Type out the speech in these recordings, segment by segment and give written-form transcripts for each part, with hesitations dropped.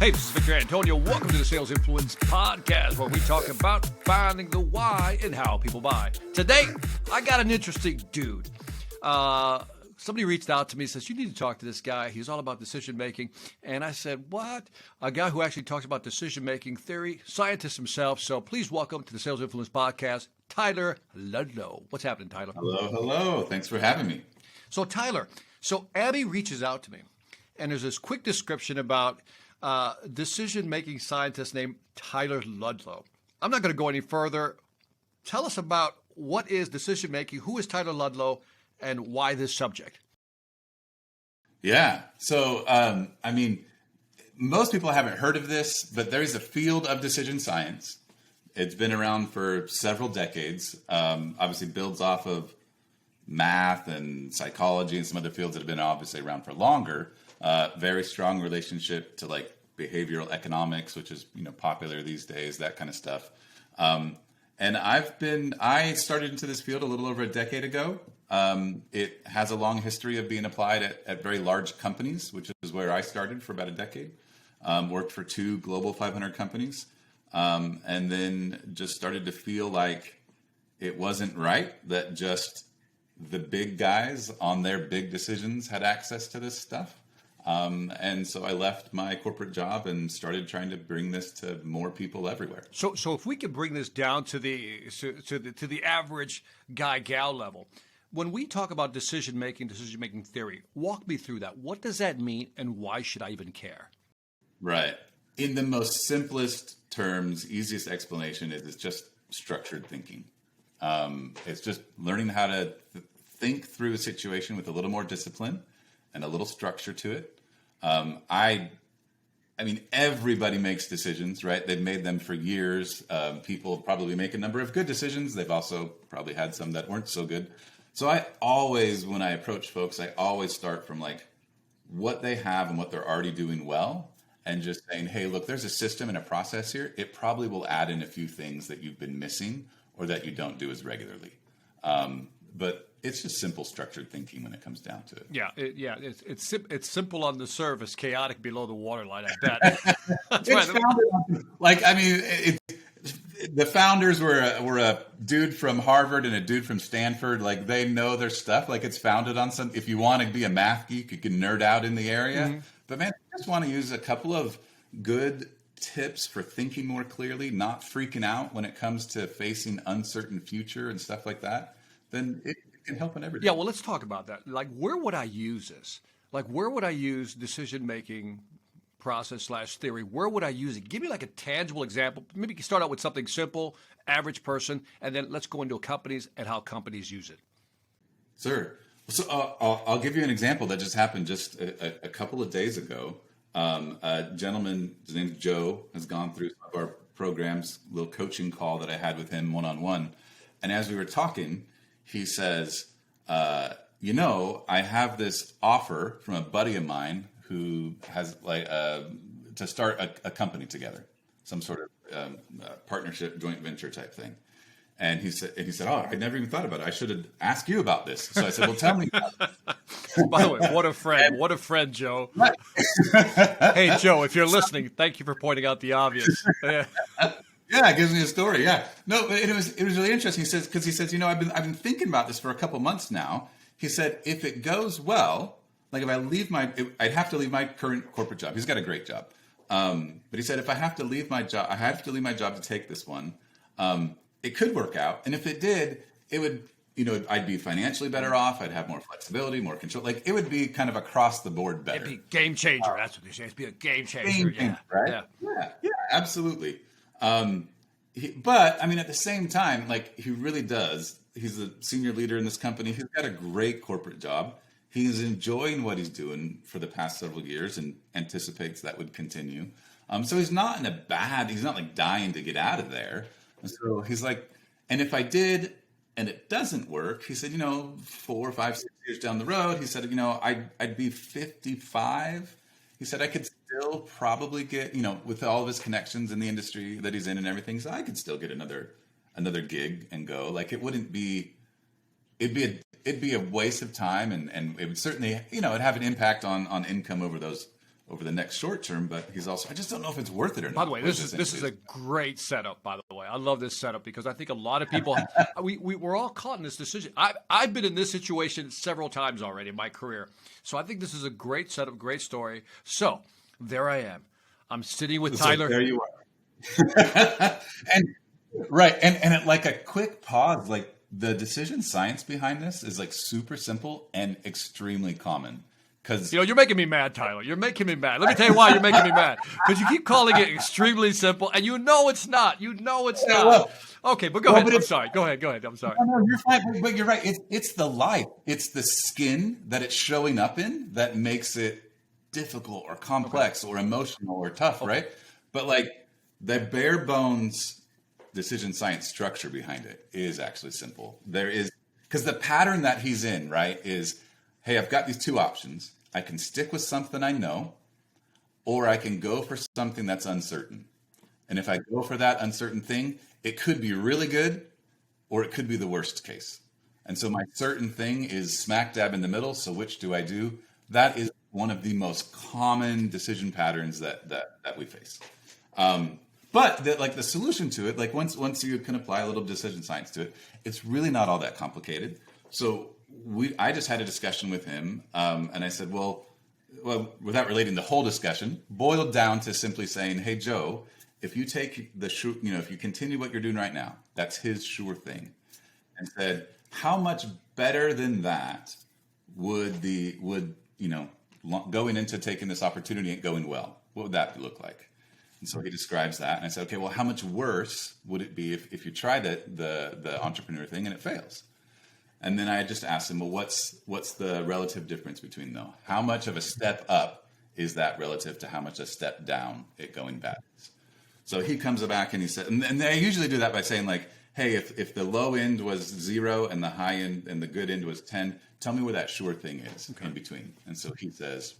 Hey, this is Victor Antonio. Welcome to the Sales Influence Podcast, where we talk about finding the why and how people buy. Today, I got an interesting dude. Somebody reached out to me and says, you need to talk to this guy. He's all about decision making. And I said, what? A guy who actually talks about decision making theory, scientist himself. So please welcome to the Sales Influence Podcast, Tyler Ludlow. What's happening, Tyler? Hello. Thanks for having me. So Tyler, Abby reaches out to me, and there's this quick description about decision-making scientist named Tyler Ludlow. I'm not going to go any further. Tell us about what is decision-making, who is Tyler Ludlow, and why this subject? Yeah. So, most people haven't heard of this, but there is a field of decision science. It's been around for several decades. Obviously builds off of math and psychology and some other fields that have been obviously around for longer. Very strong relationship to like behavioral economics, which is, popular these days, that kind of stuff. And I started into this field a little over a decade ago. It has a long history of being applied at very large companies, which is where I started for about a decade. Worked for 2 Global 500 companies. And then just started to feel like it wasn't right that just the big guys on their big decisions had access to this stuff. And so I left my corporate job and started trying to bring this to more people everywhere. So if we could bring this down to the average guy gal level, when we talk about decision making theory, walk me through that. What does that mean, and why should I even care? Right. In the most simplest terms, easiest explanation is it's just structured thinking. It's just learning how to think through a situation with a little more discipline and a little structure to it. Everybody makes decisions, right? They've made them for years. People probably make a number of good decisions. They've also probably had some that weren't so good. So when I approach folks, I always start from like what they have and what they're already doing well, and just saying, hey, look, there's a system and a process here. It probably will add in a few things that you've been missing or that you don't do as regularly. But it's just simple structured thinking when it comes down to it. Yeah, it's simple on the surface, chaotic below the waterline, I bet. That's The founders were a dude from Harvard and a dude from Stanford. Like, they know their stuff. Like, it's founded on some. If you want to be a math geek, you can nerd out in the area. Mm-hmm. But man, I just want to use a couple of good tips for thinking more clearly, not freaking out when it comes to facing uncertain future and stuff like that. Then it can help in everything. Yeah, well, let's talk about that. Like, where would I use this? Like, where would I use decision-making process / theory? Where would I use it? Give me like a tangible example. Maybe you can start out with something simple, average person, and then let's go into companies and how companies use it. Sure. So I'll give you an example that just happened just a couple of days ago. A gentleman, his name's Joe, has gone through some of our programs, little coaching call that I had with him one-on-one. And as we were talking, he says, I have this offer from a buddy of mine who has to start a company together, some sort of partnership, joint venture type thing. And he said, oh, I never even thought about it. I should have asked you about this. So I said, well, tell me about it. By the way, what a friend, Joe. Hey, Joe, if you're listening, thank you for pointing out the obvious. Yeah, it gives me a story. Yeah, no, but it was really interesting. He says, I've been thinking about this for a couple months now. He said, if it goes well, like if I leave I'd have to leave my current corporate job. He's got a great job, but he said, if I have to leave my job, to take this one. It could work out, and if it did, it would, I'd be financially better off. I'd have more flexibility, more control. Like, it would be kind of across the board better. It'd be game changer. That's what they say. It'd be a game changer. Right? Yeah, absolutely. But at the same time, like, he really does. He's a senior leader in this company. He's got a great corporate job. He's enjoying what he's doing for the past several years and anticipates that would continue. So he's not he's not like dying to get out of there. So he's like, and if I did, and it doesn't work, he said, 4, 5, 6 years down the road, he said, I'd be 55. He said, I could still probably get, with all of his connections in the industry that he's in and everything, so I could still get another gig and go. Like, it'd be a waste of time, and it would certainly, it'd have an impact on income over those over the next short term, but he's also, I just don't know if it's worth it or not. By the way, this is a great setup. By the way, I love this setup because I think a lot of people we're all caught in this decision. I've been in this situation several times already in my career, so I think this is a great setup, great story. So there I am. I'm sitting with Tyler. There you are. and right, and like a quick pause, like the decision science behind this is like super simple and extremely common. Because you're making me mad, Tyler. You're making me mad. Let me tell you why you're making me mad. Because you keep calling it extremely simple, and you know it's not. You know it's not. Well, okay, but go ahead. I'm sorry. Go ahead. I'm sorry. No, you're fine. But you're right. It's the life. It's the skin that it's showing up in that makes it difficult or complex or emotional or tough, right? But like the bare bones decision science structure behind it is actually simple. There is, because the pattern that he's in, right, is, hey, I've got these two options. I can stick with something I know, or I can go for something that's uncertain. And if I go for that uncertain thing, it could be really good, or it could be the worst case. And so my certain thing is smack dab in the middle. So which do I do? That is one of the most common decision patterns that we face. But the solution to it, like once you can apply a little decision science to it, it's really not all that complicated. So I just had a discussion with him, and I said, well, without relating the whole discussion, boiled down to simply saying, hey, Joe, if you take if you continue what you're doing right now, that's his sure thing, and said, how much better than that would going into taking this opportunity and going well? What would that look like? And so he describes that, and I said, okay, well, how much worse would it be if you try the entrepreneur thing and it fails? And then I just asked him, well, what's the relative difference between them? How much of a step up is that relative to how much a step down it going bad is? So he comes back and he said, and I usually do that by saying like, hey, if the low end was 0 and the high end and the good end was 10, tell me where that sure thing is in between. And so he says,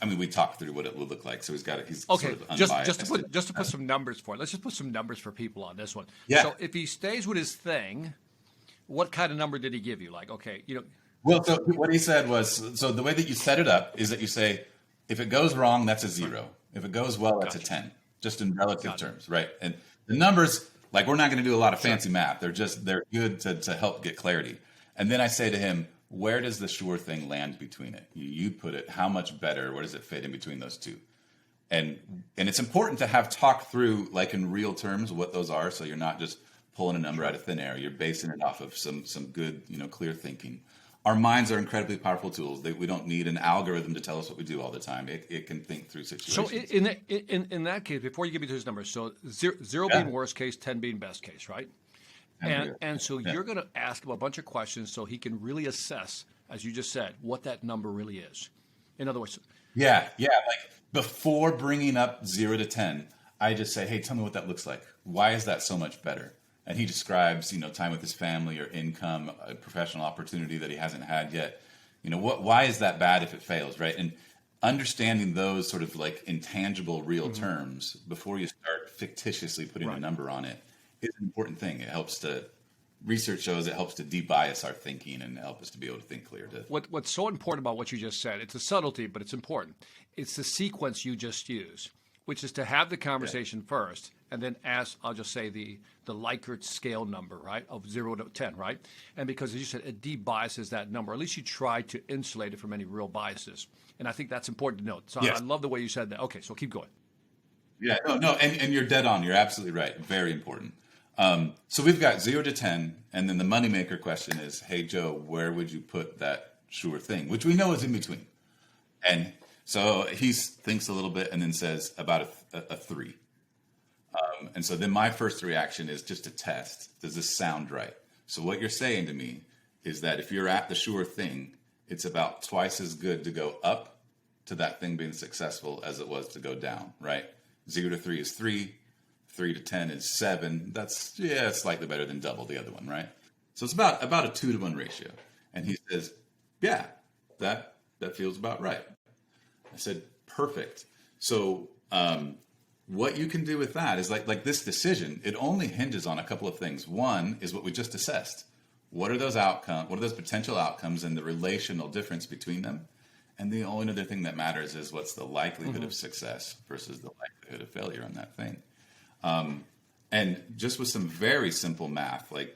I mean, we talked through what it would look like. So he's okay. Sort of unbiased. just to put some numbers for it. Let's just put some numbers for people on this one. Yeah. So if he stays with his thing, what kind of number did he give you? Like, okay, Well, so what he said was, so the way that you set it up is that you say, if it goes wrong, that's a 0. If it goes well, that's a 10, just in relative terms, right? And the numbers, like, we're not going to do a lot of fancy math. They're good to help get clarity. And then I say to him, where does the sure thing land between it? You put it, how much better, where does it fit in between those two? And it's important to have talk through, like in real terms, what those are, so you're not just pulling a number out of thin air. You're basing it off of some good, clear thinking. Our minds are incredibly powerful tools. We don't need an algorithm to tell us what we do all the time. It can think through situations. So in that case, before you give me those numbers, so 0 being worst case, 10 being best case, right? And so you're going to ask him a bunch of questions so he can really assess, as you just said, what that number really is. In other words, yeah. Like before bringing up 0 to 10, I just say, hey, tell me what that looks like. Why is that so much better? And he describes, time with his family or income, a professional opportunity that he hasn't had yet. Why is that bad if it fails, right? And understanding those sort of like intangible, real terms before you start fictitiously putting a number on it is an important thing. It helps research shows it helps to de-bias our thinking and help us to be able to think clear. What's so important about what you just said, it's a subtlety, but it's important. It's the sequence you just used, which is to have the conversation first and then ask, I'll just say the Likert scale number, right, of 0 to 10, right? And because, as you said, it de-biases that number. At least you try to insulate it from any real biases. And I think that's important to note. So yes. I love the way you said that. Okay, so keep going. Yeah, no, and you're dead on. You're absolutely right. Very important. So we've got 0 to 10, and then the moneymaker question is, hey, Joe, where would you put that sure thing, which we know is in between? And so he thinks a little bit and then says about a 3. And so then my first reaction is just to test. Does this sound right? So what you're saying to me is that if you're at the sure thing, it's about twice as good to go up to that thing being successful as it was to go down, right? 0 to 3 is 3. 3 to 10 is 7. That's slightly better than double the other one, right? So it's about a 2-to-1 ratio. And he says, yeah, that feels about right. I said, perfect. So what you can do with that is like this decision, it only hinges on a couple of things. One is what we just assessed. What are those outcomes? What are those potential outcomes and the relational difference between them? And the only other thing that matters is what's the likelihood of success versus the likelihood of failure on that thing. And just with some very simple math, like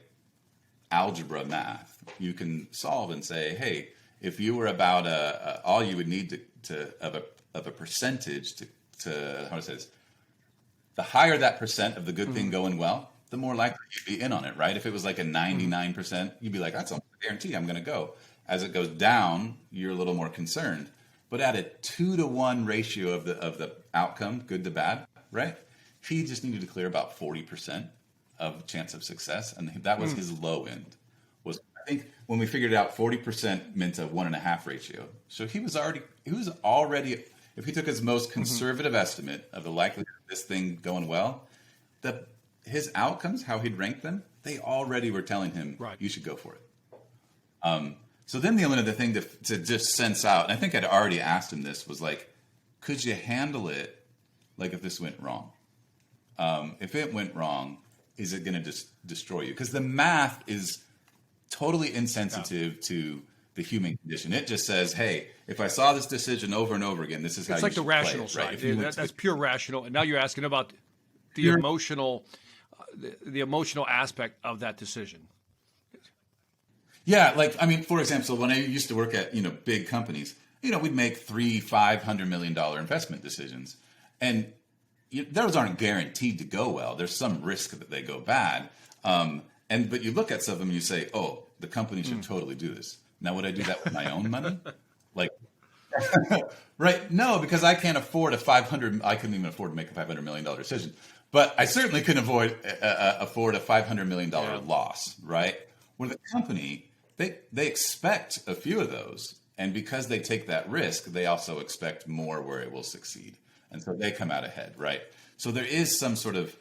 algebra math, you can solve and say, hey, if you were about all you would need to of a percentage to how to say this, the higher that percent of the good thing going well, the more likely you'd be in on it, right? If it was like a 99%, you'd be like, that's almost a guarantee I'm going to go. As it goes down, you're a little more concerned. But at a 2-to-1 ratio of the outcome, good to bad, right? He just needed to clear about 40% of chance of success, and that was his low end. I think when we figured it out, 40% meant a 1.5 ratio. So he was already. If he took his most conservative estimate of the likelihood of this thing going well, his outcomes, how he'd rank them, they already were telling him, you should go for it. So then the only other thing to just sense out, and I think I'd already asked him this, was like, could you handle it like if this went wrong? If it went wrong, is it going to destroy you? Because the math is totally insensitive to the human condition. It just says, hey, if I saw this decision over and over again, this is how it's you like the should rational play it, side. right? That's pure rational. And now you're asking about the emotional, the emotional aspect of that decision. Yeah, like, I mean, for example, when I used to work at, big companies, we'd make $300-500 million investment decisions. And those aren't guaranteed to go well. There's some risk that they go bad. But you look at some of them and you say, oh, the company should totally do this. Now, would I do that with my own money? Like, right? No, because I can't afford I couldn't even afford to make a $500 million decision. But I certainly couldn't afford a $500 million loss, right? With a company, they expect a few of those. And because they take that risk, they also expect more where it will succeed. And so they come out ahead, right? So there is some sort of,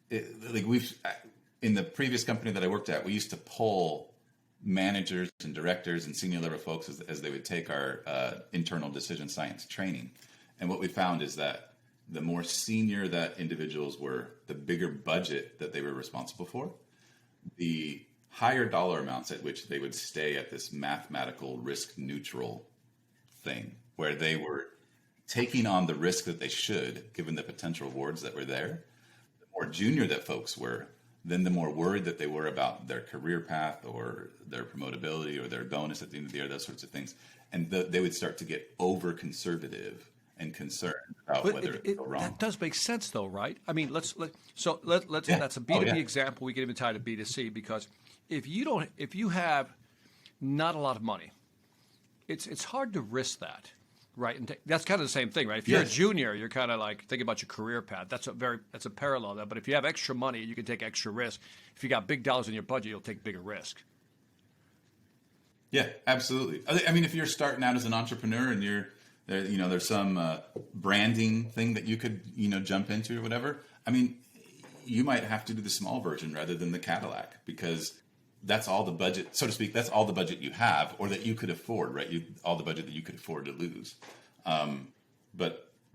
in the previous company that I worked at, we used to poll managers and directors and senior level folks as they would take our internal decision science training. And what we found is that the more senior that individuals were, the bigger budget that they were responsible for, the higher dollar amounts at which they would stay at this mathematical risk neutral thing, where they were taking on the risk that they should, given the potential rewards that were there. The more junior that folks were, then the more worried that they were about their career path or their promotability or their bonus at the end of the year, those sorts of things. And they would start to get over conservative and concerned about whether it would go wrong. That does make sense, though, right? I mean, let's that's a B2B example. We can even tie to B2C, because if you have not a lot of money, it's hard to risk that. Right, and that's kind of the same thing, right? If you're a junior, you're kind of like thinking about your career path. That's a parallel there. But if you have extra money, you can take extra risk. If you got big dollars in your budget, you'll take bigger risk. Yeah, absolutely. I mean, if you're starting out as an entrepreneur and there's some branding thing that you could jump into or whatever. I mean, you might have to do the small version rather than the Cadillac, because that's all the budget, so to speak. That's all the budget you have, or that you could afford, right? All the budget that you could afford to lose.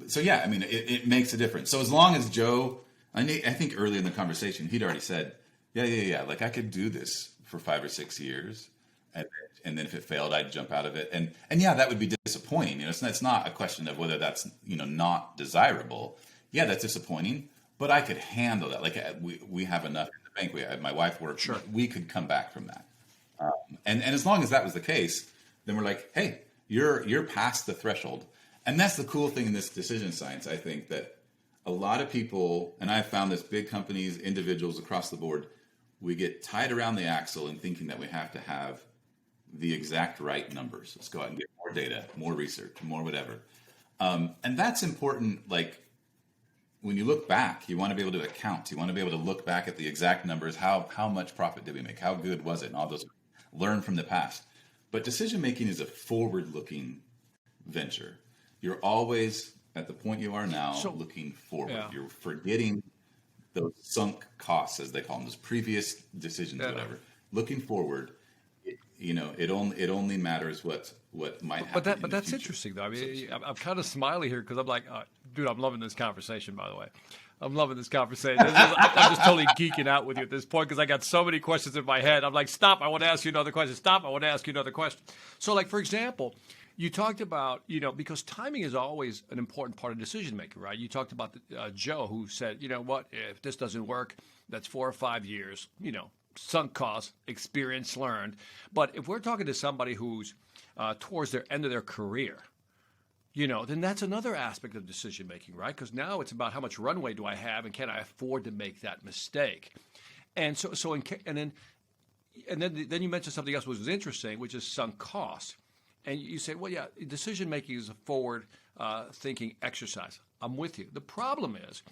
So yeah, I mean, it makes a difference. So as long as Joe, I think early in the conversation, he'd already said, yeah, like I could do this for 5 or 6 years, and then if it failed, I'd jump out of it. And yeah, that would be disappointing. It's not a question of whether that's not desirable. Yeah, that's disappointing, but I could handle that. Like we have enough. My wife works. Sure. We could come back from that, and as long as that was the case, then we're like, hey, you're past the threshold, and that's the cool thing in this decision science. I think that a lot of people, and I've found this, big companies, individuals across the board, we get tied around the axle in thinking that we have to have the exact right numbers. Let's go out and get more data, more research, more whatever, and that's important. Like, when you look back, you want to be able to account. You want to be able to look back at the exact numbers. How much profit did we make? How good was it? And all those, learn from the past. But decision making is a forward-looking venture. You're always at the point you are now, looking forward. Yeah. You're forgetting those sunk costs, as they call them, those previous decisions, whatever. Looking forward, it only matters what might happen. But that's interesting, though. I mean, I'm kind of smiley here because I'm like, dude, I'm loving this conversation. By the way, I'm loving this conversation. I'm just totally geeking out with you at this point because I got so many questions in my head. I'm like, stop! I want to ask you another question. Stop! I want to ask you another question. So, like, for example, You talked about, because timing is always an important part of decision making, right? You talked about Joe, who said, you know what, if this doesn't work, that's 4 or 5 years, sunk cost, experience learned. But if we're talking to somebody who's towards their end of their career, then that's another aspect of decision making, right? Because now it's about how much runway do I have, and can I afford to make that mistake? And then you mentioned something else which was interesting, which is sunk cost. And you say, well, yeah, decision making is a forward thinking exercise. I'm with you. The problem is,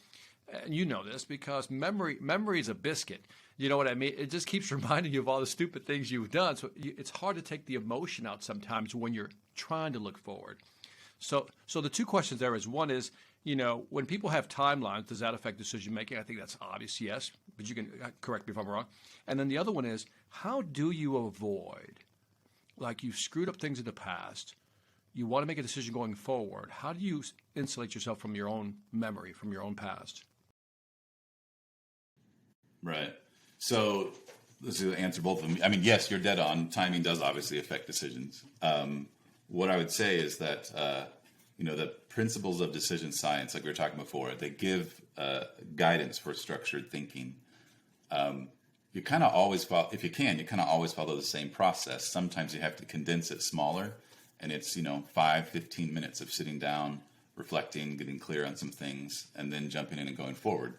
and you know this, because memory is a biscuit. You know what I mean? It just keeps reminding you of all the stupid things you've done. So it's hard to take the emotion out sometimes when you're trying to look forward. So the two questions there is, one is, when people have timelines, does that affect decision making? I think that's obvious, yes, but you can correct me if I'm wrong. And then the other one is, how do you avoid, like you've screwed up things in the past, you want to make a decision going forward, how do you insulate yourself from your own memory, from your own past? Right. So let's answer both of them. I mean, yes, you're dead on. Timing does obviously affect decisions. What I would say is that, the principles of decision science, like we were talking before, they give guidance for structured thinking. You kind of always follow, if you can, you kind of always follow the same process. Sometimes you have to condense it smaller, and it's, 5-15 minutes of sitting down, reflecting, getting clear on some things, and then jumping in and going forward.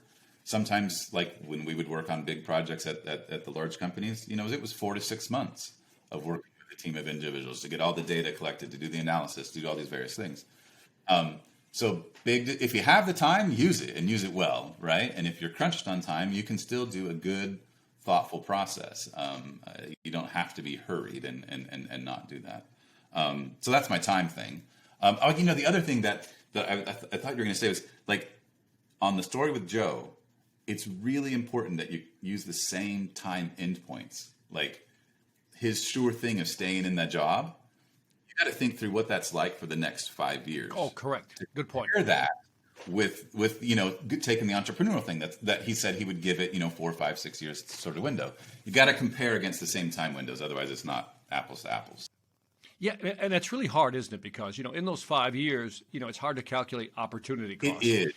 Sometimes, like when we would work on big projects at the large companies, it was 4 to 6 months of working with a team of individuals to get all the data collected, to do the analysis, to do all these various things. So if you have the time, use it and use it well, right? And if you're crunched on time, you can still do a good, thoughtful process. You don't have to be hurried and not do that. So that's my time thing. The other thing that I thought you were going to say was, like, on the story with Joe, it's really important that you use the same time endpoints. Like his sure thing of staying in that job, you got to think through what that's like for the next 5 years. Oh, correct. Good point. Compare that with taking the entrepreneurial thing that he said he would give it 4, 5, 6 years sort of window. You got to compare against the same time windows, otherwise it's not apples to apples. Yeah, and that's really hard, isn't it? Because in those 5 years, it's hard to calculate opportunity cost. It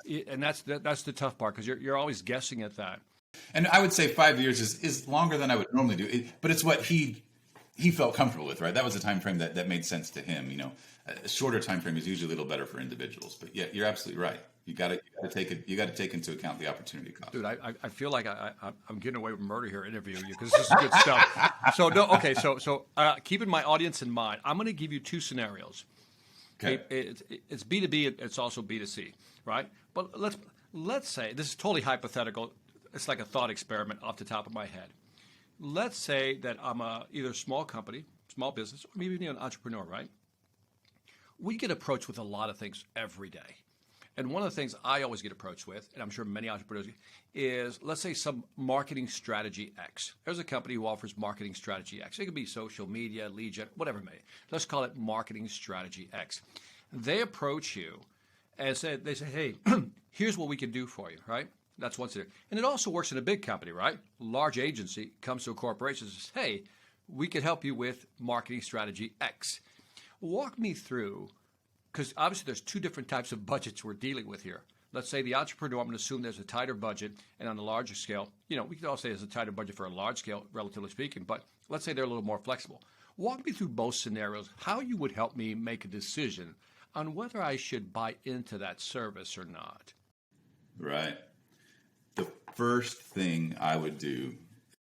is, and that's the tough part, because you're always guessing at that. And I would say 5 years is longer than I would normally do, but it's what he felt comfortable with, right? That was a time frame that made sense to him. A shorter time frame is usually a little better for individuals. But yeah, you're absolutely right. You got to take it. You got to take into account the opportunity cost. Dude, I feel like I'm getting away with murder here interviewing you, because this is good stuff. So no, okay. So keeping my audience in mind, I'm going to give you two scenarios. Okay. It's B2B. It's also B2C, right? But let's say this is totally hypothetical. It's like a thought experiment off the top of my head. Let's say that I'm either a small company, small business, or maybe even an entrepreneur, right? We get approached with a lot of things every day. And one of the things I always get approached with, and I'm sure many entrepreneurs, is, let's say, some marketing strategy X. There's a company who offers marketing strategy X. It could be social media, lead gen, whatever it may be. Let's call it marketing strategy X. They approach you and they say, hey, here's what we can do for you, right? That's one scenario. And it also works in a big company, right? Large agency comes to a corporation and says, hey, we could help you with marketing strategy X. Walk me through, because obviously there's two different types of budgets we're dealing with here. Let's say the entrepreneur, I'm going to assume there's a tighter budget, and on a larger scale, we could all say there's a tighter budget for a large scale, relatively speaking, but let's say they're a little more flexible. Walk me through both scenarios, how you would help me make a decision on whether I should buy into that service or not. Right. The first thing I would do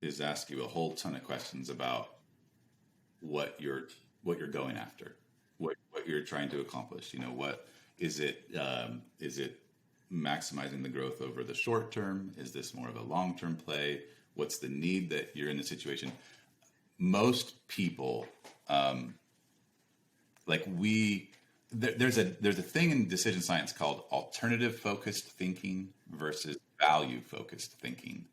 is ask you a whole ton of questions about what you're going after, what you're trying to accomplish. What is it? Is it maximizing the growth over the short term? Is this more of a long-term play? What's the need that you're in the situation? Most people, there's a thing in decision science called alternative focused thinking versus value focused thinking.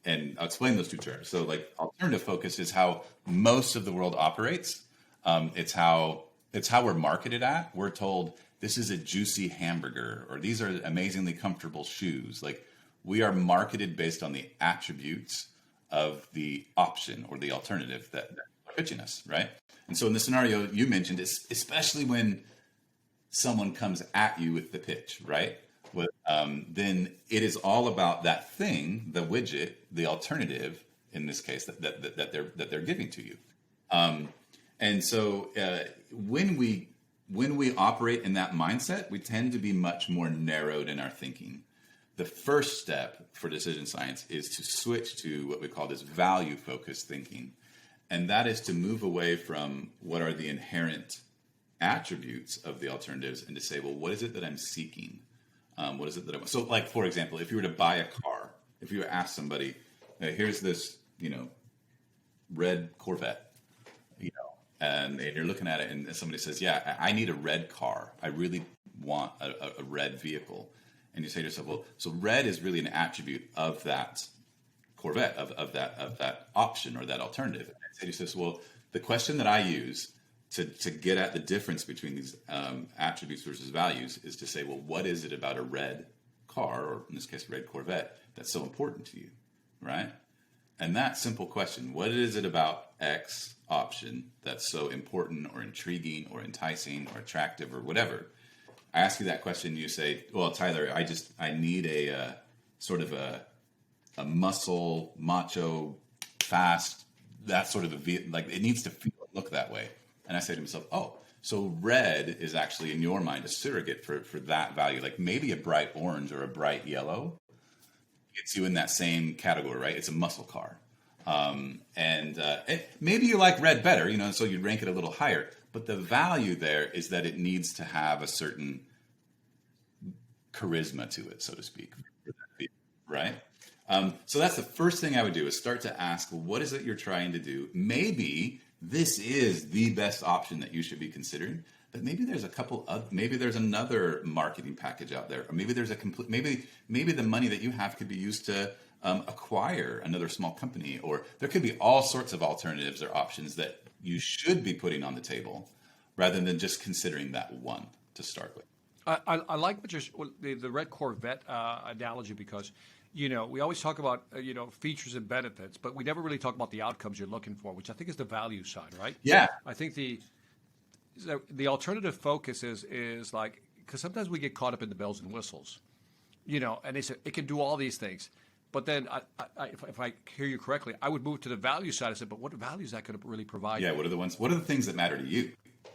And I'll explain those two terms. So, like, alternative focus is how most of the world operates. It's how we're marketed at. We're told this is a juicy hamburger, or these are amazingly comfortable shoes. Like, we are marketed based on the attributes of the option or the alternative that we're pitching us, right? And so in the scenario you mentioned, especially when someone comes at you with the pitch, right? Then it is all about that thing, the widget, the alternative in this case that they're giving to you. And so when we operate in that mindset, we tend to be much more narrowed in our thinking. The first step for decision science is to switch to what we call this value-focused thinking. And that is to move away from what are the inherent attributes of the alternatives and to say, well, what is it that I'm seeking? What is it that I want? So, like, for example, if you were to buy a car, if you were to ask somebody, hey, here's this, red Corvette, and you're looking at it and somebody says, yeah, I need a red car. I really want a red vehicle. And you say to yourself, well, so red is really an attribute of that Corvette, of that option or that alternative. And I say to yourself, well, the question that I use to get at the difference between these attributes versus values is to say, well, what is it about a red car, or in this case, a red Corvette, that's so important to you, right? And that simple question, what is it about X option that's so important or intriguing or enticing or attractive or whatever? I ask you that question, you say, well, Tyler, I need a sort of a muscle, macho, fast, that sort of like it needs to feel, look that way. And I say to myself, oh, so red is actually in your mind a surrogate for that value. Like maybe a bright orange or a bright yellow gets you in that same category, right? It's a muscle car. And maybe you like red better, so you rank it a little higher. But the value there is that it needs to have a certain charisma to it, so to speak, right? So that's the first thing I would do is start to ask, well, what is it you're trying to do? Maybe this is the best option that you should be considering, but maybe there's maybe there's another marketing package out there, or maybe there's maybe the money that you have could be used to acquire another small company, or there could be all sorts of alternatives or options that you should be putting on the table rather than just considering that one to start with. I like the red Corvette analogy because, we always talk about, features and benefits, but we never really talk about the outcomes you're looking for, which I think is the value side, right? Yeah. I think the alternative focus is like, because sometimes we get caught up in the bells and whistles, and they say it can do all these things. But then, if I hear you correctly, I would move to the value side. I said, but what value is that going to really provide? Yeah, what are the things that matter to you,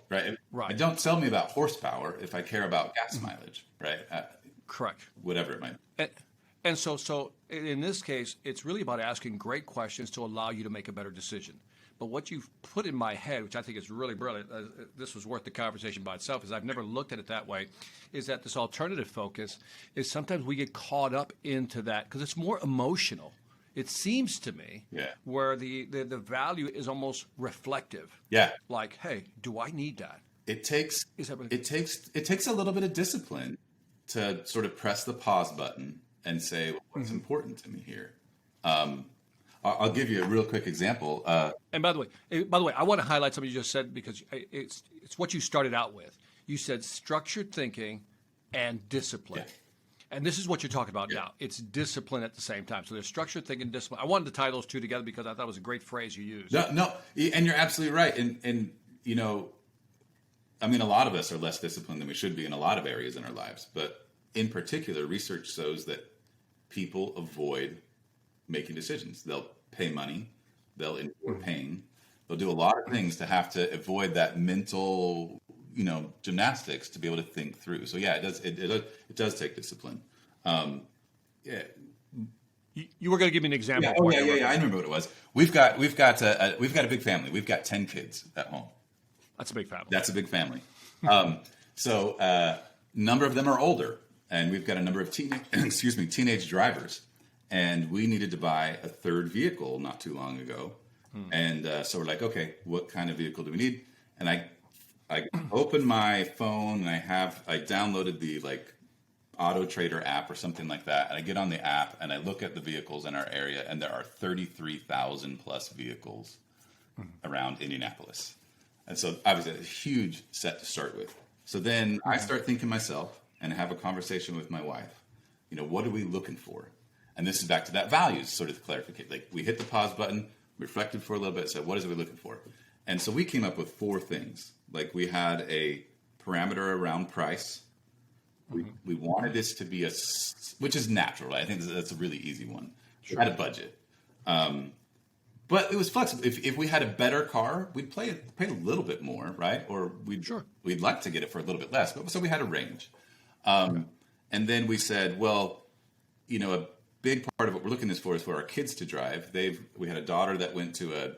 right? Right. Don't tell me about horsepower if I care about gas mileage, right? Correct. Whatever it might be. And so in this case, it's really about asking great questions to allow you to make a better decision. But what you've put in my head, which I think is really brilliant, this was worth the conversation by itself, is I've never looked at it that way, is that this alternative focus is sometimes we get caught up into that because it's more emotional. It seems to me where the value is almost reflective. Yeah. Like, hey, do I need that? It takes a little bit of discipline to sort of press the pause button and say, well, what's important to me here? I'll give you a real quick example. And by the way, I want to highlight something you just said because it's what you started out with. You said structured thinking and discipline. Yeah. And this is what you're talking about now. It's discipline at the same time. So there's structured thinking and discipline. I wanted to tie those two together because I thought it was a great phrase you used. No, and you're absolutely right. And a lot of us are less disciplined than we should be in a lot of areas in our lives. But in particular, research shows that people avoid making decisions. They'll pay money, they'll endure pain, they'll do a lot of things to have to avoid that mental, gymnastics to be able to think through. So yeah, it does take discipline. Yeah. You were going to give me an example. Yeah. I remember what it was. We've got a big family. We've got 10 kids at home. That's a big family. That's a big family. So number of them are older, and we've got a number of teenage drivers. And we needed to buy a third vehicle not too long ago. And so we're like, okay, what kind of vehicle do we need? And I opened my phone and I downloaded the Auto Trader app or something like that. And I get on the app and I look at the vehicles in our area, and there are 33,000 plus vehicles around Indianapolis. And so obviously a huge set to start with. So then I start thinking myself and have a conversation with my wife. What are we looking for? And this is back to that values sort of clarification. Like we hit the pause button, reflected for a little bit, said, what is it we're looking for? And so we came up with 4 things. Like we had a parameter around price. We wanted this to be which is natural, right? I think that's a really easy one. Sure. We had a budget. But it was flexible. If we had a better car, we'd pay a little bit more, right? Or we'd like to get it for a little bit less. But so we had a range. And then we said, well, a big part of what we're looking this for is for our kids to drive. We had a daughter that went to a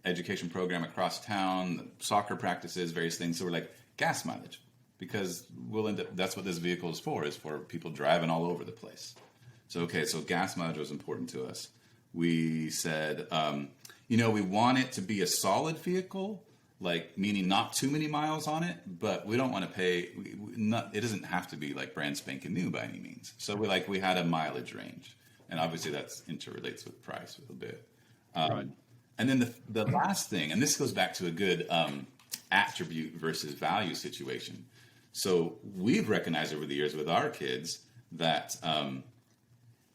education program across town, soccer practices, various things. So we're like, gas mileage, because we'll end up. That's what this vehicle is for people driving all over the place. So gas mileage was important to us. We said, we want it to be a solid vehicle, like meaning not too many miles on it, but we don't want to pay. It doesn't have to be like brand spanking new by any means. So we had a mileage range, and obviously that interrelates with price a little bit. Right. And then the last thing, and this goes back to a good attribute versus value situation. So we've recognized over the years with our kids that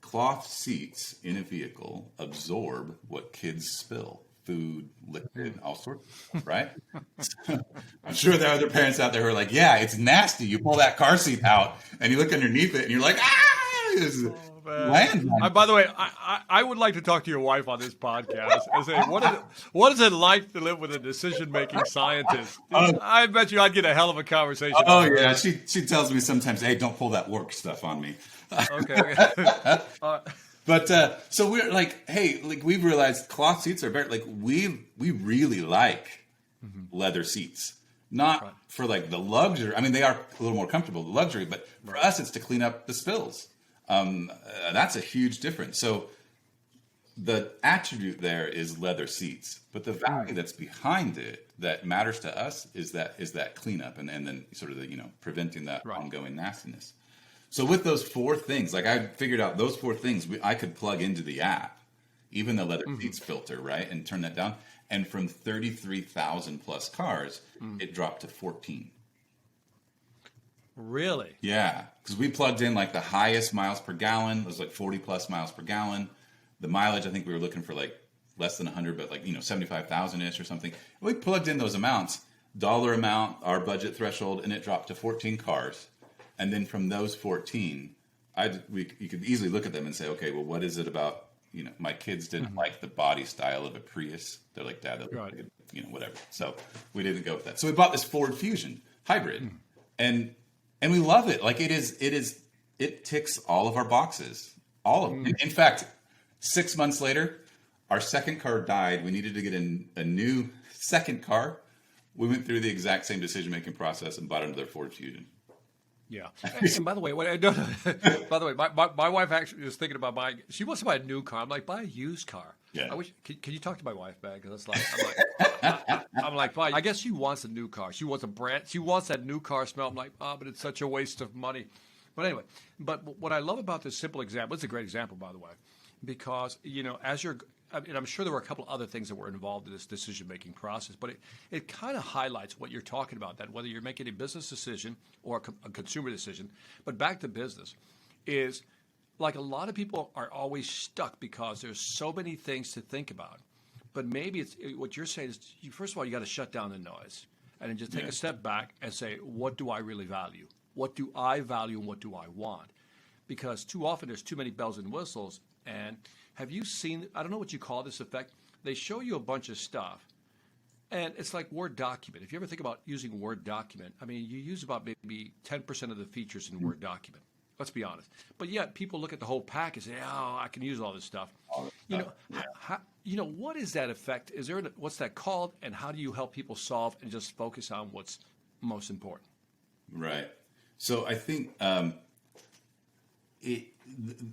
cloth seats in a vehicle absorb what kids spill. Food, liquid, all sorts, right? So I'm sure there are other parents out there who are like, yeah, it's nasty. You pull that car seat out and you look underneath it and you're like, landmine. By the way, I would like to talk to your wife on this podcast and say, what is it like to live with a decision-making scientist? I bet you I'd get a hell of a conversation. Oh, yeah. She tells me sometimes, hey, don't pull that work stuff on me. Okay. But so we're like, hey, like we've realized cloth seats are better. Like we really like leather seats, not for like the luxury. I mean, they are a little more comfortable, the luxury, but for us, it's to clean up the spills. That's a huge difference. So the attribute there is leather seats, but the value that's behind it that matters to us is that cleanup and then sort of the preventing that ongoing nastiness. So with those 4 things, like I figured out those 4 things, I could plug into the app, even the leather seats filter, right, and turn that down. And from 33,000 plus cars, it dropped to 14. Really? Yeah, because we plugged in like the highest miles per gallon. It was like 40 plus miles per gallon. The mileage, I think we were looking for like less than 100, but like 75,000-ish or something. We plugged in those amounts, dollar amount, our budget threshold, and it dropped to 14 cars. And then from those 14, you could easily look at them and say, okay, well, what is it about? My kids didn't like the body style of a Prius. They're like, Dad, that looks like, whatever. So we didn't go with that. So we bought this Ford Fusion hybrid, and we love it. Like it ticks all of our boxes, all of them. In fact, 6 months later, our second car died. We needed to get a new second car. We went through the exact same decision-making process and bought another Ford Fusion. Yeah. And by the way, my wife actually was thinking about buying. She wants to buy a new car. I'm like, buy a used car. Yeah. I wish. Can you talk to my wife, man? Because I'm like, fine. I guess she wants a new car. She wants a brand. She wants that new car smell. I'm like, but it's such a waste of money. But anyway, what I love about this simple example, it's a great example, by the way, because as you're. And I'm sure there were a couple of other things that were involved in this decision-making process, but it kind of highlights what you're talking about, that whether you're making a business decision or a consumer decision, but back to business, is like a lot of people are always stuck because there's so many things to think about. But maybe what you're saying is, first of all, you got to shut down the noise and then just take a step back and say, what do I really value? What do I value and what do I want? Because too often there's too many bells and whistles. And have you seen, I don't know what you call this effect, they show you a bunch of stuff, and it's like Word document. If you ever think about using Word document, I mean, you use about maybe 10% of the features in Word document. Let's be honest. But yet people look at the whole pack and say, oh, I can use all this stuff. What is that effect? What's that called, and how do you help people solve and just focus on what's most important? Right. So I think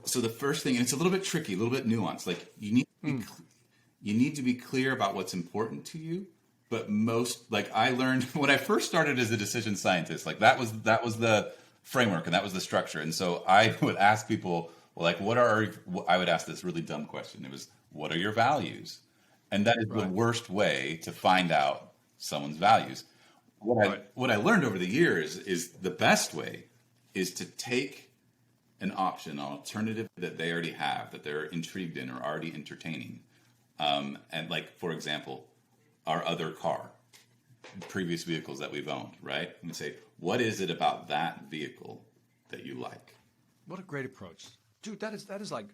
so the first thing, and it's a little bit tricky, a little bit nuanced. Like you need to be clear about what's important to you. But I learned when I first started as a decision scientist, like that was the framework and that was the structure. And so I would ask people, well, like, I would ask this really dumb question. It was, what are your values? And that is the worst way to find out someone's values. What I learned over the years is the best way is to take an option, an alternative that they already have, that they're intrigued in or already entertaining. And like, for example, our other car, previous vehicles that we've owned, right? And we say, what is it about that vehicle that you like? What a great approach, dude. That is like,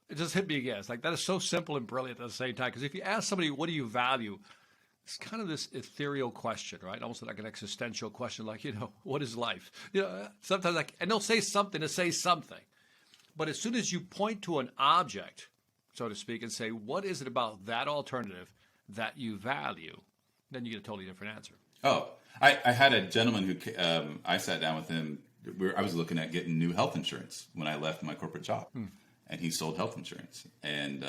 it just hit me again. It's like that is so simple and brilliant at the same time. Because if you ask somebody, what do you value? It's kind of this ethereal question, right? Almost like an existential question, like, what is life? Sometimes and they'll say something to say something. But as soon as you point to an object, so to speak, and say, what is it about that alternative that you value? Then you get a totally different answer. Oh, I had a gentleman who I sat down with him. I was looking at getting new health insurance when I left my corporate job, and he sold health insurance. And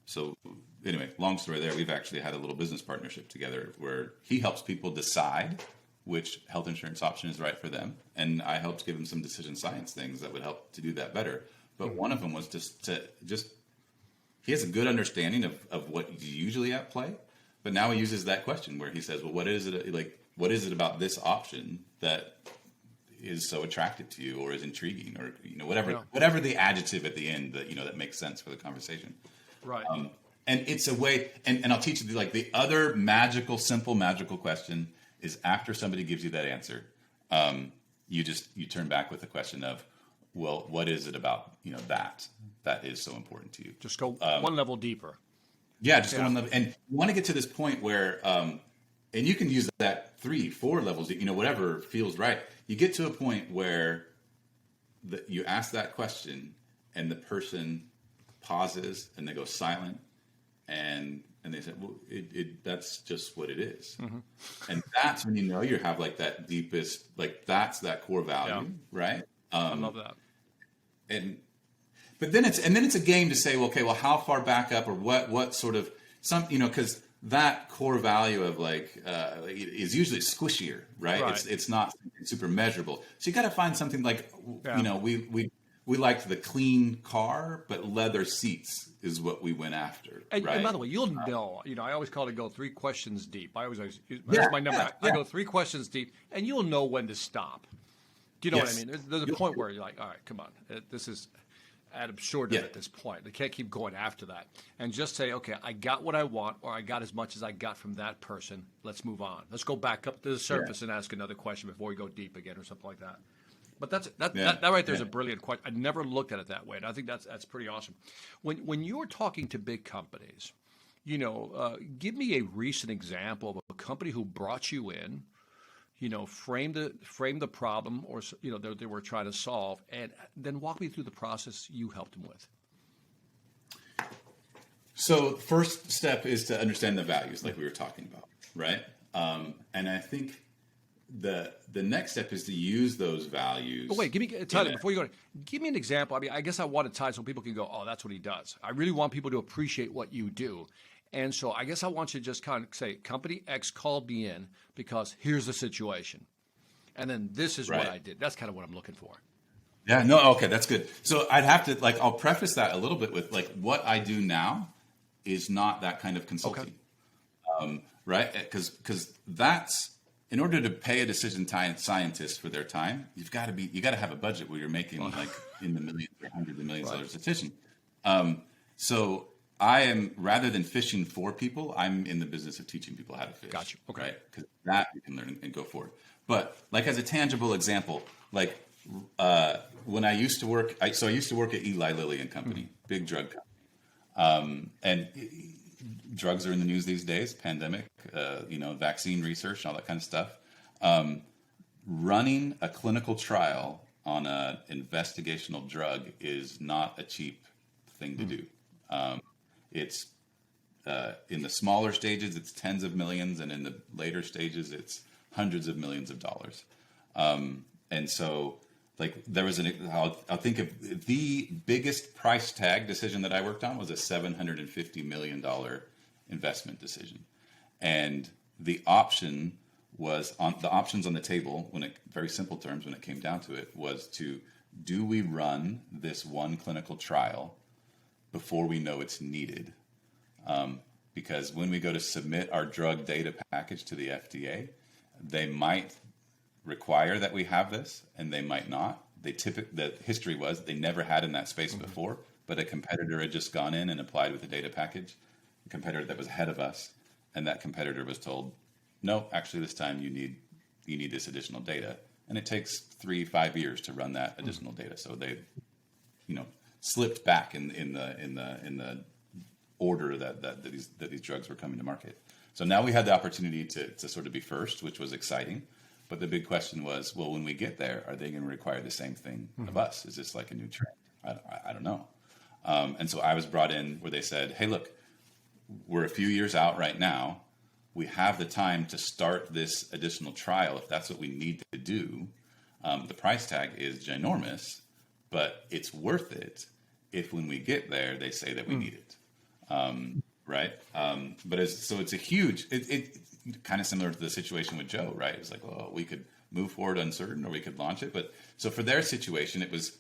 so anyway, long story there, we've actually had a little business partnership together where he helps people decide which health insurance option is right for them. And I helped give him some decision science things that would help to do that better. But one of them was just he has a good understanding of what is usually at play. But now he uses that question where he says, well, what is it about this option that is so attractive to you or is intriguing or, whatever the adjective at the end that makes sense for the conversation. Right. And it's a way, and I'll teach you the other simple magical question is after somebody gives you that answer, you turn back with the question of, well, what is it about, that is so important to you? Just go one level deeper. Yeah, just go one level. And you want to get to this point where, and you can use that 3, 4 levels, whatever feels right. You get to a point where you ask that question and the person pauses and they go silent and they say, well, that's just what it is. Mm-hmm. And that's when you have like that deepest, like that's that core value, right? I love that. But then it's a game to say, well, okay, well, how far back up or what sort of because that core value of is usually squishier, right? It's not super measurable. So you got to find something like, we liked the clean car, but leather seats is what we went after. And by the way, you'll know, I always call it go 3 questions deep. That's my number. I go 3 questions deep and you'll know when to stop. Do you know what I mean? There's a point where you're like, all right, come on. This is ad absurdum at this point. They can't keep going after that. And just say, okay, I got what I want or I got as much as I got from that person. Let's move on. Let's go back up to the surface and ask another question before we go deep again or something like that. But that right there is a brilliant question. I never looked at it that way, and I think that's pretty awesome. When you're talking to big companies, give me a recent example of a company who brought you in, frame the problem or they were trying to solve, and then walk me through the process you helped them with. So the first step is to understand the values, like we were talking about, right? And I think the next step is to use those values. But wait, Tyler, before you go, give me an example. I mean, I guess I want to tie so people can go, oh, that's what he does. I really want people to appreciate what you do. And so I guess I want you to just kind of say, company X called me in because here's the situation. And then this is what I did. That's kind of what I'm looking for. Yeah, no, okay, that's good. So I'd have to, I'll preface that a little bit with, what I do now is not that kind of consulting. Okay. Right? Because that's, in order to pay a decision scientist for their time, you got to have a budget where you're making in the millions or hundreds of millions of dollars a decision. So I am, rather than fishing for people, I'm in the business of teaching people how to fish. Gotcha. Okay. Right? Because that you can learn and go forward. But as a tangible example, when I used to work, I used to work at Eli Lilly and Company, big drug company. And drugs are in the news these days, pandemic, vaccine research, all that kind of stuff. Running a clinical trial on an investigational drug is not a cheap thing to do. It's in the smaller stages, it's tens of millions, and in the later stages, it's hundreds of millions of dollars. And so, there was I'll think of the biggest price tag decision that I worked on was a $750 million investment decision. And the options on the table, very simple terms, when it came down to it, was do we run this one clinical trial before we know it's needed? Because when we go to submit our drug data package to the FDA, they might require that we have this, and they might not. The history was they never had in that space before, but a competitor had just gone in and applied with the data package, a competitor that was ahead of us, and that competitor was told, no, actually this time you need this additional data, and it takes 3-5 years to run that additional data. So they, slipped back in the order that these drugs were coming to market. So now we had the opportunity to sort of be first, which was exciting. But the big question was, well, when we get there, are they going to require the same thing of us? Is this like a new trend? I don't know. And so I was brought in where they said, hey, look, we're a few years out right now. We have the time to start this additional trial if that's what we need to do. The price tag is ginormous, but it's worth it if when we get there, they say that we need it. Right? But it's a huge, it kind of similar to the situation with Joe, right? It's like, well, we could move forward uncertain or we could launch it. But so for their situation, it was,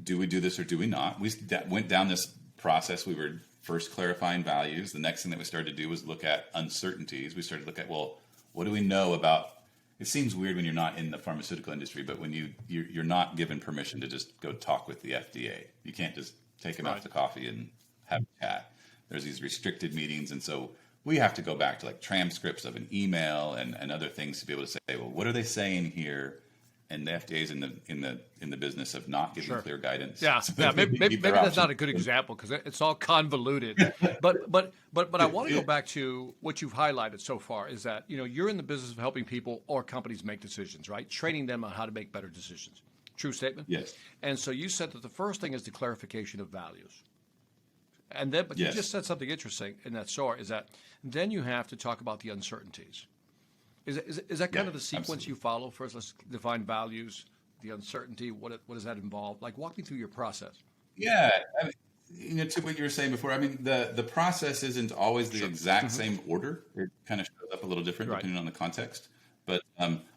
do we do this or do we not? We went down this process. We were first clarifying values. The next thing that we started to do was look at uncertainties. We started to look at, well, what do we know about, it seems weird when you're not in the pharmaceutical industry, but when you're not given permission to just go talk with the FDA. You can't just take them out to coffee and have a chat. There's these restricted meetings, and so we have to go back to like transcripts of an email and other things to be able to say, well, what are they saying here? And the FDA is in the business of not giving clear guidance. Yeah, So maybe that's not a good example because it's all convoluted. but I want to go back to what you've highlighted so far is that you're in the business of helping people or companies make decisions, right? Training them on how to make better decisions. True statement? Yes. And so you said that the first thing is the clarification of values. And then, but you just said something interesting in that story is that then you have to talk about the uncertainties. Is that kind of the sequence you follow? First, let's define values, the uncertainty. What does that involve? Like, walk me through your process. Yeah, I mean, to what you were saying before. I mean, the process isn't always the exact same order. It kind of shows up a little different depending on the context. But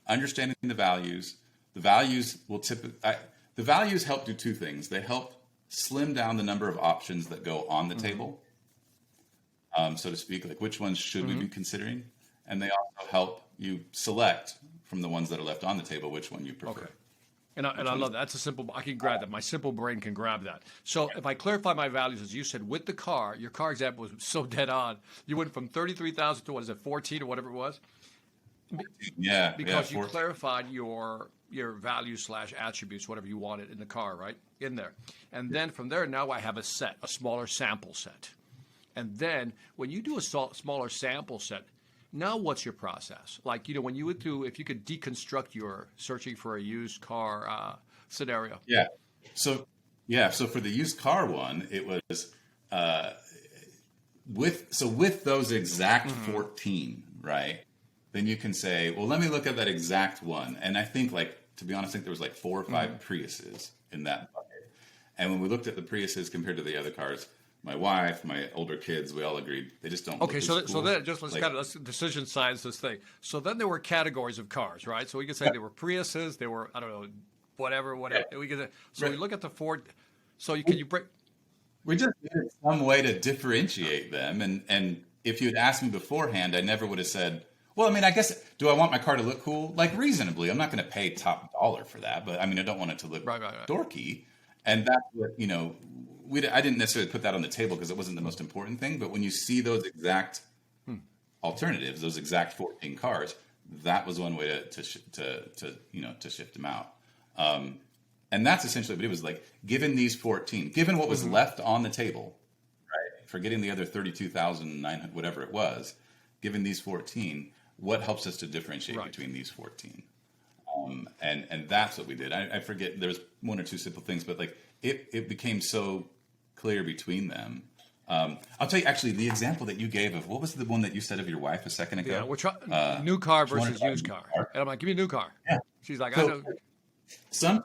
understanding the values will the values help do two things. They help slim down the number of options that go on the table, so to speak. Like, which ones should we be considering? And they also help you select from the ones that are left on the table which one you prefer. Okay. And I love that. That's a simple. I can grab that. My simple brain can grab that. So if I clarify my values, as you said, with the car, your car example was so dead on. You went from 33,000 to 14 or whatever it was. Yeah. Because you clarified your values / attributes, whatever you wanted in the car, right? In there. And then from there, now I have a smaller sample set. And then when you do a smaller sample set, now what's your process? Like, when you would do, if you could deconstruct your searching for a used car scenario. Yeah. So for the used car one, it was with those exact 14, right? Then you can say, well, let me look at that exact one. And I think, like, to be honest, I think there was like 4 or 5 Priuses in that bucket. And when we looked at the Priuses compared to the other cars, my wife, my older kids, we all agreed they just don't. Okay, look as so cool. then let's decision science this thing. So then there were categories of cars, right? So we could say there were Priuses, there were whatever. Yeah. We look at the Ford. So can you break? We just needed some way to differentiate them, and if you had asked me beforehand, I never would have said, well, I mean, I guess, do I want my car to look cool? Like, reasonably, I'm not going to pay top dollar for that, but I mean, I don't want it to look dorky, and that's what I didn't necessarily put that on the table because it wasn't the most important thing. But when you see those exact alternatives, those exact 14 cars, that was one way to shift them out. And that's essentially what it was like. Given these 14, given what was left on the table, right? Forgetting the other 32,900, whatever it was, given these 14, what helps us to differentiate between these 14? And that's what we did. I forget, there was 1 or 2 simple things, but like it became so clear between them. I'll tell you actually the example that you gave of, what was the one that you said of your wife a second ago? Yeah, we're trying new car versus used car. And I'm like, give me a new car. Yeah. She's like, So, I know.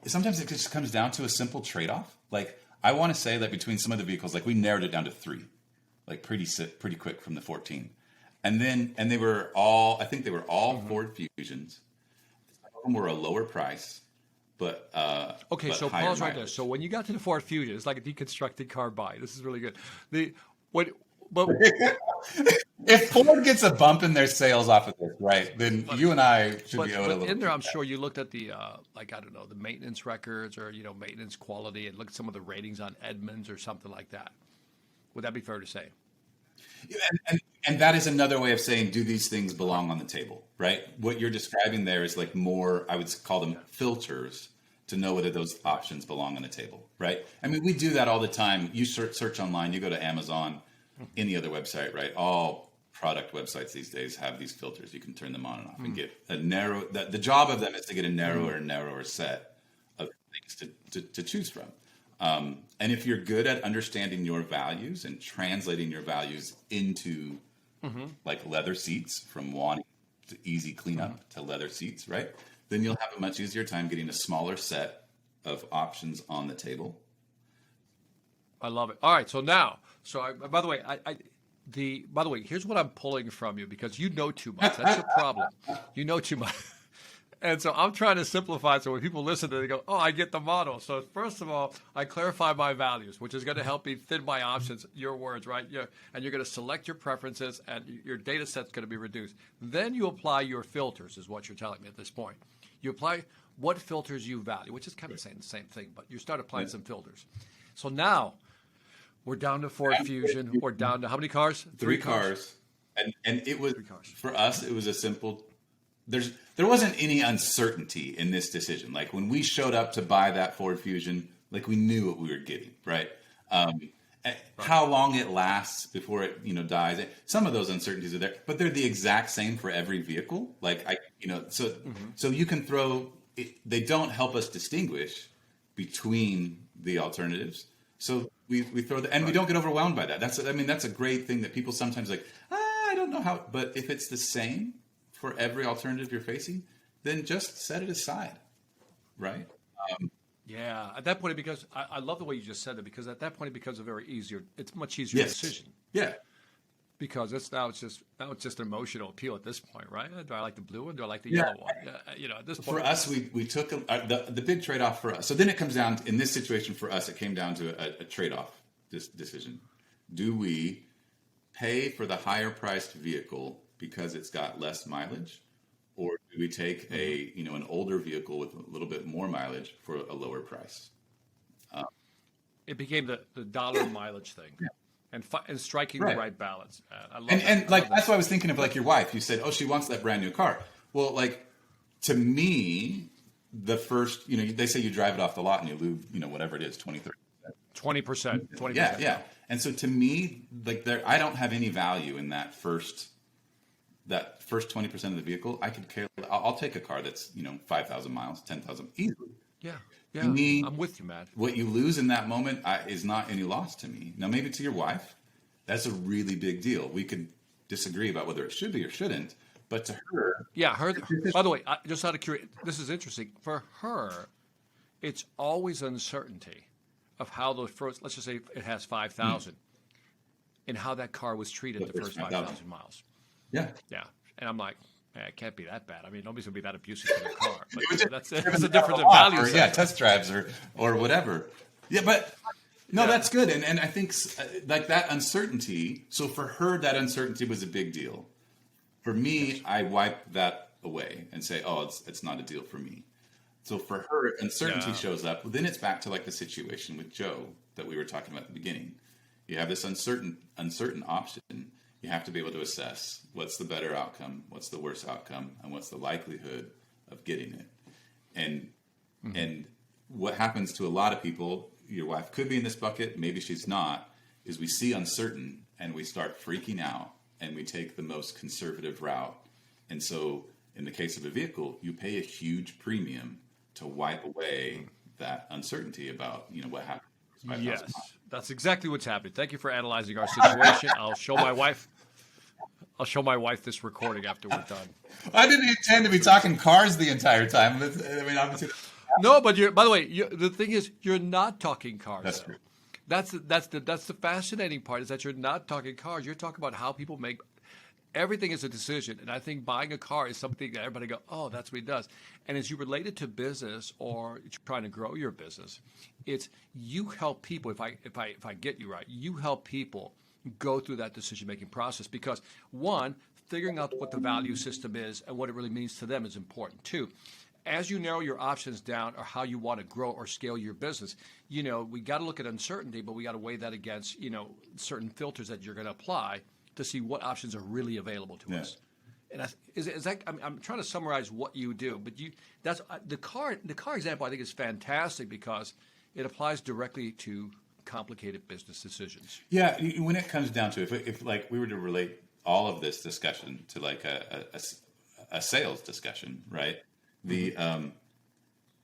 Sometimes it just comes down to a simple trade-off. Like, I want to say that between some of the vehicles, like we narrowed it down to 3, like pretty quick from the 14. And they were all, I think they were all Ford Fusions. Some of them were a lower price. But okay, but so higher pause right mileage. there. So when you got to the Ford Fusion, it's like a deconstructed car buy. This is really good. If Ford gets a bump in their sales off of this, right, then you and I should be able to look in there, at I'm that. sure you looked at the the maintenance records or maintenance quality and looked at some of the ratings on Edmunds or something like that. Would that be fair to say? And that is another way of saying, do these things belong on the table, right? What you're describing there is like more, I would call them filters to know whether those options belong on the table, right? I mean, we do that all the time. You search online, you go to Amazon, any other website, right? All product websites these days have these filters. You can turn them on and off and get a narrow, the job of them is to get a narrower and narrower set of things to choose from. And if you're good at understanding your values and translating your values into like leather seats, from wanting to easy cleanup to leather seats, right? Then you'll have a much easier time getting a smaller set of options on the table. I love it. All right, so now, by the way, by the way, here's what I'm pulling from you, because you know too much. That's your problem. You know too much. And so I'm trying to simplify so when people listen to it, they go, oh, I get the model. So first of all, I clarify my values, which is going to help me thin my options, your words, right? And you're going to select your preferences, and your data set's going to be reduced. Then you apply your filters, is what you're telling me at this point. You apply what filters you value, which is kind of saying the same thing, but you start applying some filters. So now we're down to Ford Fusion. We're down to how many cars? Three cars. And it was, for us, it was a simple, there wasn't any uncertainty in this decision. Like when we showed up to buy that Ford Fusion, like we knew what we were getting, right? How long it lasts before it, dies. Some of those uncertainties are there, but they're the exact same for every vehicle. So you can they don't help us distinguish between the alternatives. So we throw and we don't get overwhelmed by that. That's a great thing that people sometimes like, I don't know how, but if it's the same for every alternative you're facing, then just set it aside, right? Yeah, at that point, because I love the way you just said it, because at that point it becomes it's much easier decision. Yeah. Because it's just emotional appeal at this point, right? Do I like the blue one? Do I like the yellow one? At this point. For us, we took the big trade-off for us. So then it comes down in this situation for us, it came down to a trade-off decision. Do we pay for the higher priced vehicle because it's got less mileage, or do we take an older vehicle with a little bit more mileage for a lower price? It became the dollar mileage thing. Yeah. And striking the right balance. I love that. That's what I was thinking of, like your wife. You said, oh, she wants that brand new car. Well, like to me, the first, they say you drive it off the lot and you lose, whatever it is, 20, 30%. 20%. Yeah. And so to me, like I don't have any value in that first 20% of the vehicle. I could care. I'll take a car that's, 5,000 miles, 10,000 easily. Yeah. To me, I'm with you, Matt. What you lose in that moment is not any loss to me. Now, maybe to your wife, that's a really big deal. We could disagree about whether it should be or shouldn't, but to her... Yeah, by the way, just out of curiosity, this is interesting. For her, it's always uncertainty of how the first, let's just say it has 5,000, and how that car was treated the first 5,000 miles. Yeah. Yeah. And I'm like, it can't be that bad. I mean, nobody's going to be that abusive to their car. But that's a difference in values. Yeah, test drives or whatever. Yeah, but no, that's good. And I think like that uncertainty, so for her, that uncertainty was a big deal. For me, I wipe that away and say, oh, it's not a deal for me. So for her, uncertainty shows up. Well, then it's back to like the situation with Joe that we were talking about at the beginning. You have this uncertain option. You have to be able to assess what's the better outcome, what's the worst outcome, and what's the likelihood of getting it. And what happens to a lot of people, your wife could be in this bucket, maybe she's not, is we see uncertain and we start freaking out and we take the most conservative route. And so in the case of a vehicle, you pay a huge premium to wipe away that uncertainty about, what happened. Yes, that's exactly what's happening. Thank you for analyzing our situation. I'll show my wife this recording after we're done. I didn't intend to be talking cars the entire time. I mean, obviously. No, but by the way, the thing is, you're not talking cars. That's true. That's the fascinating part, is that you're not talking cars. You're talking about how people make. Everything is a decision, and I think buying a car is something that everybody go, oh, that's what he does. And as you relate it to business or trying to grow your business, it's you help people. If I get you right, you help people go through that decision-making process, because one, figuring out what the value system is and what it really means to them is important. Two, as you narrow your options down or how you want to grow or scale your business, we got to look at uncertainty, but we got to weigh that against, certain filters that you're going to apply to see what options are really available to us. And I'm trying to summarize what you do, but that's the car example I think is fantastic because it applies directly to complicated business decisions. Yeah, when it comes down to if like we were to relate all of this discussion to like a sales discussion, right? The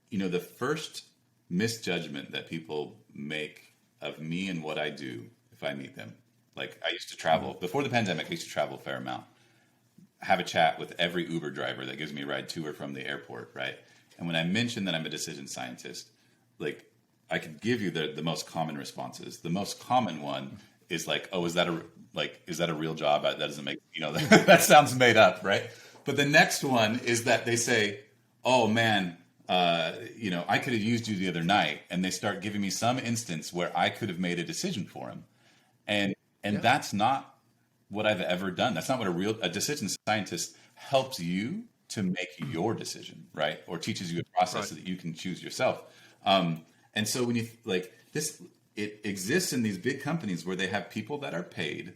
the first misjudgment that people make of me and what I do if I meet them. Like I used to travel before the pandemic. I used to travel a fair amount. Have a chat with every Uber driver that gives me a ride to or from the airport, right? And when I mention that I'm a decision scientist, like I could give you the most common responses. The most common one is like, "Oh, is that a real job? That doesn't make that sounds made up, right?" But the next one is that they say, "Oh man, I could have used you the other night," and they start giving me some instance where I could have made a decision for him, and that's not what I've ever done. That's not what a decision scientist helps you to make your decision, right? Or teaches you a process so that you can choose yourself. And so when you like this, it exists in these big companies where they have people that are paid.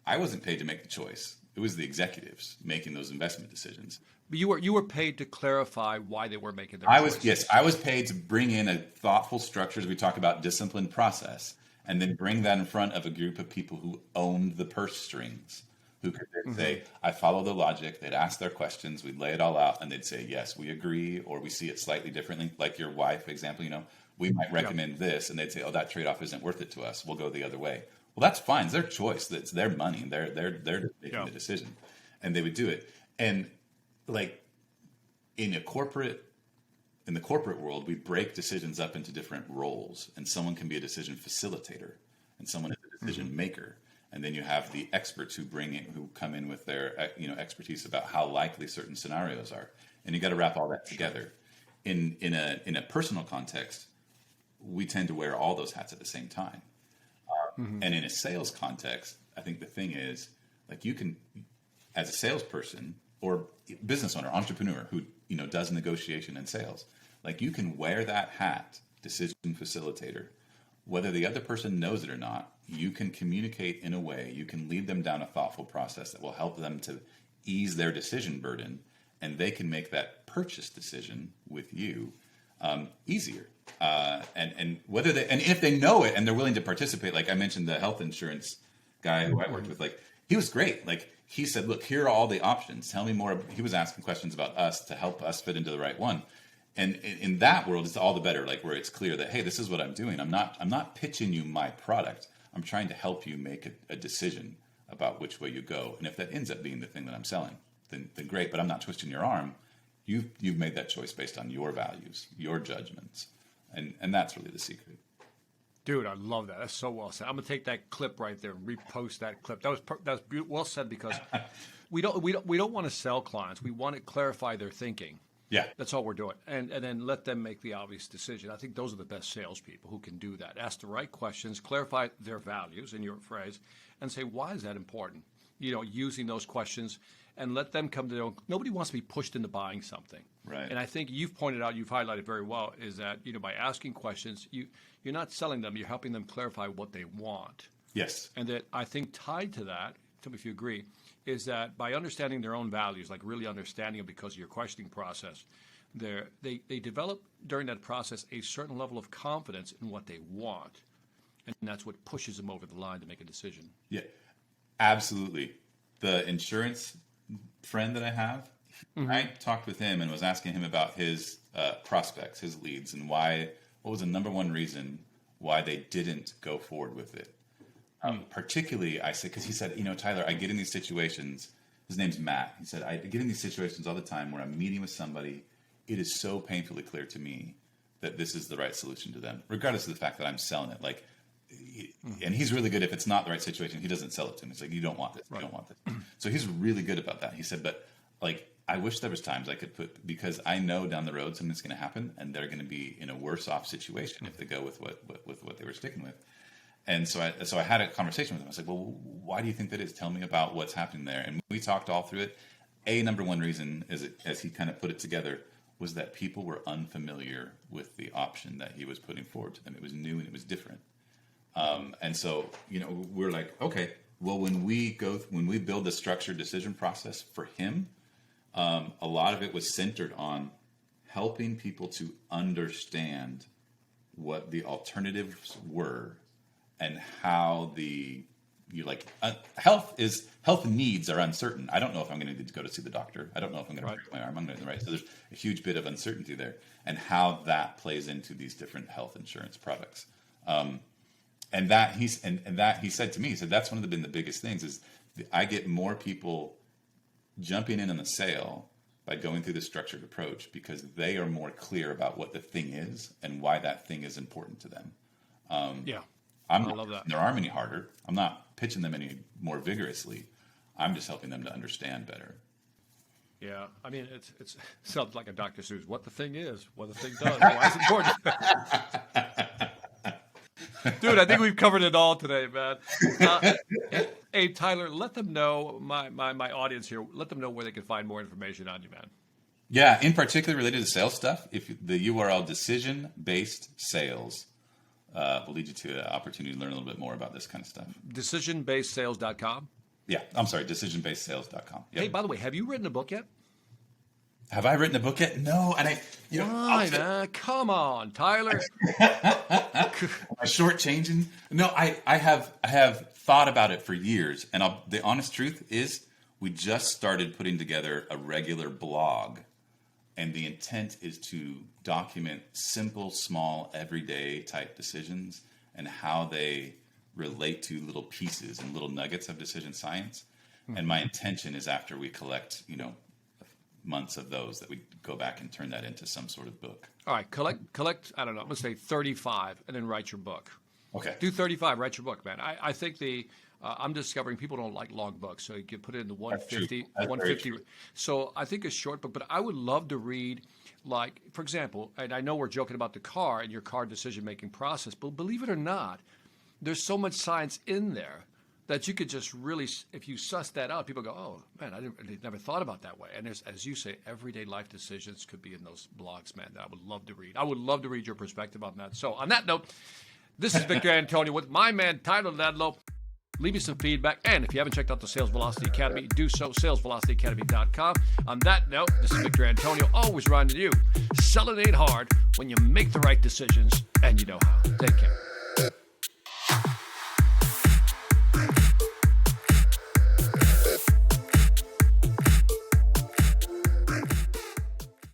I wasn't paid to make the choice. It was the executives making those investment decisions. But you were paid to clarify why they were making their choices. I was paid to bring in a thoughtful structure, as we talk about, disciplined process, and then bring that in front of a group of people who owned the purse strings, who could then say, I follow the logic. They'd ask their questions. We'd lay it all out, and they'd say, yes, we agree, or we see it slightly differently. Like your wife example, we might recommend this, and they'd say, oh, that trade-off isn't worth it to us. We'll go the other way. Well, that's fine. It's their choice. It's their money. They're making the decision, and they would do it. And like in the corporate world, we break decisions up into different roles, and someone can be a decision facilitator, and someone is a decision maker, and then you have the experts who come in with their expertise about how likely certain scenarios are, and you got to wrap all that together. In a personal context, we tend to wear all those hats at the same time. And in a sales context, I think the thing is, like you can, as a salesperson or business owner, entrepreneur who does negotiation and sales, like you can wear that hat, decision facilitator, whether the other person knows it or not. You can communicate in a way, you can lead them down a thoughtful process that will help them to ease their decision burden, and they can make that purchase decision with you easier. And if they know it and they're willing to participate, like I mentioned, the health insurance guy who I worked with, like he was great. Like he said, look, here are all the options. Tell me more. He was asking questions about us to help us fit into the right one. And in that world, it's all the better, like where it's clear that, hey, this is what I'm doing. I'm not pitching you my product. I'm trying to help you make a decision about which way you go. And if that ends up being the thing that I'm selling, then great, but I'm not twisting your arm. You've made that choice based on your values, your judgments. And that's really the secret. Dude, I love that. That's so well said. I'm gonna take that clip right there and repost that clip. That was well said because we don't want to sell clients. We want to clarify their thinking. Yeah, that's all we're doing, and then let them make the obvious decision. I think those are the best salespeople who can do that. Ask the right questions, clarify their values in your phrase, and say why is that important. Using those questions and let them come to their own. Nobody wants to be pushed into buying something. Right. And I think you've highlighted very well, is that by asking questions, you're not selling them, you're helping them clarify what they want. Yes. And that I think tied to that, tell me if you agree, is that by understanding their own values, like really understanding them because of your questioning process, they develop during that process a certain level of confidence in what they want. And that's what pushes them over the line to make a decision. Yeah, absolutely. The insurance friend that I have, I talked with him and was asking him about his prospects, his leads, and what was the number one reason why they didn't go forward with it. Particularly, I said, because he said, Tyler, I get in these situations. His name's Matt. He said, I get in these situations all the time where I'm meeting with somebody. It is so painfully clear to me that this is the right solution to them, regardless of the fact that I'm selling it. Like, and he's really good. If it's not the right situation, he doesn't sell it to me. It's like, you don't want this. You don't want this. So he's really good about that. He said, but like, I wish there was times I could because I know down the road something's going to happen and they're going to be in a worse off situation if they go with what they were sticking with. And so I had a conversation with him. I was like, well, why do you think that is? Tell me about what's happening there. And we talked all through it. Number one reason is, as he kind of put it together, was that people were unfamiliar with the option that he was putting forward to them. It was new and it was different. And so, we're like, okay, well, when we build the structured decision process for him, a lot of it was centered on helping people to understand what the alternatives were and how health needs are uncertain. I don't know if I'm going to need to go to see the doctor. I don't know if I'm going to break my arm. I'm going to, right. So there's a huge bit of uncertainty there, and how that plays into these different health insurance products. And that he said to me, he said, that's been the biggest things is I get more people jumping in on the sale by going through the structured approach because they are more clear about what the thing is and why that thing is important to them. I love that. Their arm any harder. I'm not pitching them any more vigorously. I'm just helping them to understand better. Yeah, I mean, it sounds like a Dr. Seuss. What the thing is, what the thing does, why it's important. Dude, I think we've covered it all today, man. Hey, Tyler, let them know, my audience here, let them know where they can find more information on you, man. Yeah, in particular related to sales stuff, if the URL decision-based sales will lead you to an opportunity to learn a little bit more about this kind of stuff. Decisionbasedsales.com? Yeah, I'm sorry, decisionbasedsales.com. Yep. Hey, by the way, have you written a book yet? Have I written a book yet? No, and man? Come on, Tyler. Am I shortchanging? No, I have thought about it for years, and the honest truth is, we just started putting together a regular blog, and the intent is to document simple, small, everyday type decisions and how they relate to little pieces and little nuggets of decision science. Mm-hmm. And my intention is after we collect, months of those, that we go back and turn that into some sort of book. All right, collect. I don't know. I'm gonna say 35, and then write your book. Okay. Do 35. Write your book, man. I think I'm discovering people don't like long books, so you can put it in the 150. That's 150. So I think a short book, but I would love to read, like, for example, and I know we're joking about the car and your car decision making process, but believe it or not, there's so much science in there that you could just really, if you suss that out, people go, oh, man, I never thought about that way. And there's, as you say, everyday life decisions could be in those blogs, man, that I would love to read. I would love to read your perspective on that. So on that note, this is Victor Antonio with my man, Tyler Ladlow. Leave me some feedback. And if you haven't checked out the Sales Velocity Academy, do so, salesvelocityacademy.com. On that note, this is Victor Antonio, always reminding you, selling ain't hard when you make the right decisions and you know how. Take care.